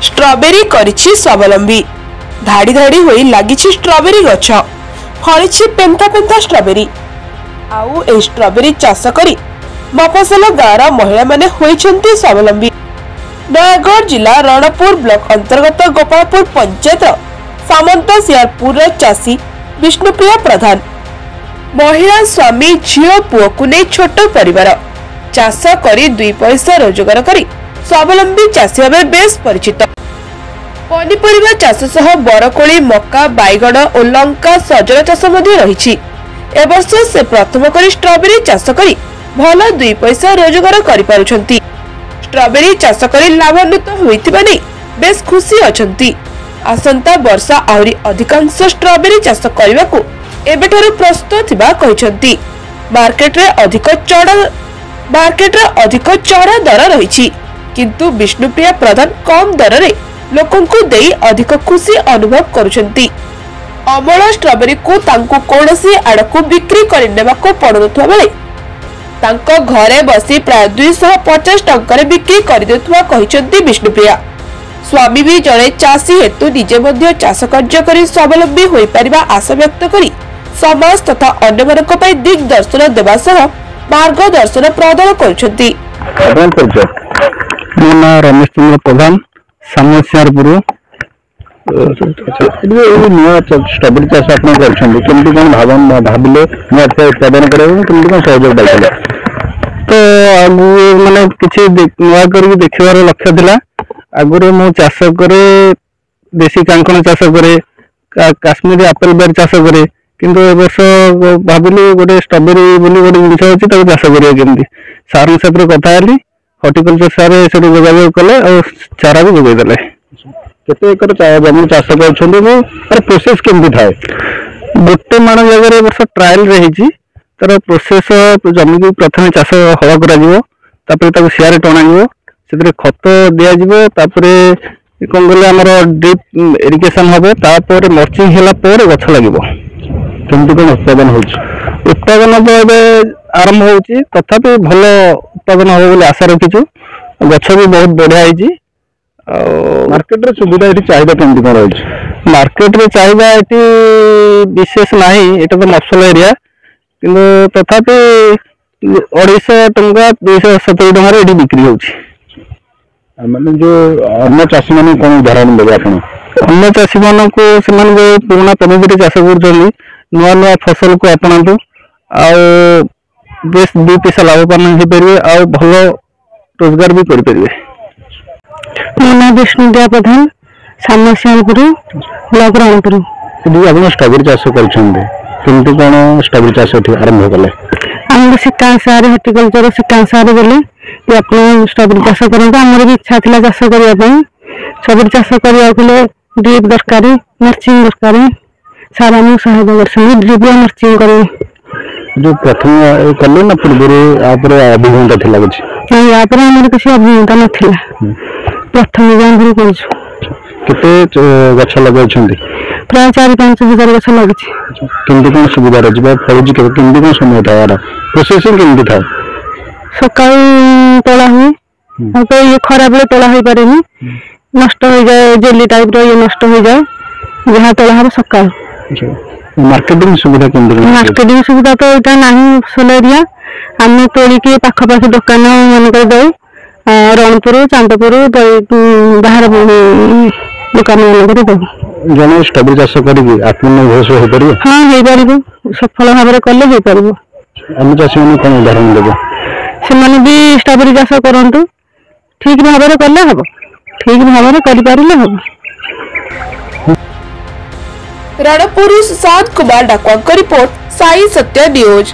Strawberry करिछि स्वावलंबी धाड़ी धाड़ी होई लागिछि strawberry गछ फळिछि पेंथा पेंथा स्ट्रॉबेरी आउ ए स्ट्रॉबेरी चाष करी मफसल गाँव महिला माने होइछन्ति स्वावलंबी। नयागढ़ जिला रणपुर ब्लॉक अंतर्गत गोपालपुर पंचायत सामंत सियारपुर चाषी विष्णुप्रिया प्रधान महिला स्वामी झील पुओ को नहीं छोट परिवार चाष करी 2 पैसा रोजगार करी स्वावलंबी चाषी भाव बेस परिचित। पनीपरिबा चाष सह बरकोली मक्का बैगण और लंका सजन चाष रही एवर्ष से प्रथम करी स्ट्रॉबेरी चाष करी भल 2 पैसा रोजगार करि पारुछंती। स्ट्रॉबेरी चाष करी लाभान्वित होइतिबा नै बेस खुशी अछंती। आसंता वर्ष आहुरी अधिकांश स्ट्रॉबेरी चाष करबाकू एबेठारु प्रस्तुत थिबा कहिसंती। मार्केट रे अधिक चढ़ा दर रही किंतु विष्णुप्रिया प्रधान कम दर रे लोकंकु देई अधिक खुशी अनुभव करुछंती। अमल स्ट्रॉबेरी को तांकु कोनोसी आड़कू बिक्री करि नेबाकू पड़ुथुवा बेले तांको घरे बसी प्राय 250 टंका बिक्री कर देथुवा कहिसंती विष्णुप्रिया। स्वामी भी जड़े चाषी हेतु निजे मध्य चाष कार्य करी स्वावलंबी होई परिबा आशा व्यक्त करी समाज तथा अन्य मानक पई दिग्दर्शन देबा सह मार्गदर्शन प्रदान करुछंती। रमेश चंद्र प्रधान सामसियारपुर स्ट्रॉबेरी चाष केमती कौन भाविले उत्पादन कर सहयोग पाइले तो आगु माने किसी नुआ कर देखार लक्ष्य था। आगुरी मु चाष करे देशी कांकण चाष करे काश्मीरी आपेल बेर चाष करे किंतु ए वर्ष भाविली गोटे स्ट्रॉबेरी बोली गोटे जिन अच्छी चाष करिया केमती सार साथ कथा हेली हॉर्टिकल्चर सार से जोगाजोग कले और चारा भी जोगेदेले। केते एकर जमीन चाष कर प्रोसेस केमती थाए गोटे माण जगह वर्ष ट्रायल रही तार प्रोसेस जमी को प्रथम चाष हवा कर सियारे टणा से खत दिजापर कौन कहले आमर ड्रिप इरिगेशन हम तापर मर्चिंग है गछ लगे केमती कौन उत्पादन उत्पादन तो ये आरंभ हो तथापि भल उत्पादन हम बोली आशा रखीचु गछ भी बहुत बढ़िया है। मार्केट रे सुविधा ये चाहिदा केमती कौन रही मार्केट रे चाहिदा ये विशेष नाही एटा तो मफसल एरिया किंतु तथापि 250 टंका 270 टंका रे बिक्री होची। माने जो अन्य चाषी माने कोन उदाहरण देबे आपण अन्य चाषी मानन को समान जो पुराना पद्धति चाष करछनी नुआ नुआ फसल को अपनातु आ बेस 2 पैसा लाभवान हो परिबे आ भल रोजगार भी कर परिबे। मो नाम विष्णुप्रिया प्रधान सामसियारपुर ब्लॉक रणपुर। आप स्ट्रॉबेरी चाष करमती कौन स्ट्रॉबेरी चाष आरंभ कले आम शिकांसार हॉर्टिकल्चर शिकांसार बोले आप स्ट्रॉबेरी चाष करते आमर भी इच्छा था चाष करने स्ट्रॉबेरी चाष करने ड्रिप दरकार मर्चिंग दरकार सार आम सहायता कर ड्रिप मर्चिंग कर जो प्रथम कले ना पूर्व अभिज्ञता थी कुछ आमर किसी अभिज्ञता नाला प्रथम जान केते गछ लगे प्राय 4-5 हजार गछ लगे केमती कौन सुविधा रही फलुची केमती कौन समय था यार प्रोसेसिंग केमती था सकाल तोला हुए तो ये खराब बेले तोला हो पारे नष्ट हो जाए जेली टाइप रो ये नष्ट हो जाए जहाँ तोला हम सकाल। मार्केटिंग सुविधा केमती मार्केटिंग सुविधा तो इटा नाही फसल एरिया आम तोलिकी पाखपाखी दुकान मान दे रणपुर चांदपुर बाहर दुकान मान दे जन स्ट्रॉबेरी चाष कर आत्मनिर्भर हो पार हाँ हो पार सफल भाव में कले हो पार अन्य चाषी मैंने कौन उदाहरण देव से भी स्ट्रॉबेरी चाष करूँ ठीक भाव में कले हम ठीक भाव में कर हम। रणपुर शांत कुमार डाकुआ रिपोर्ट साई सत्य न्यूज।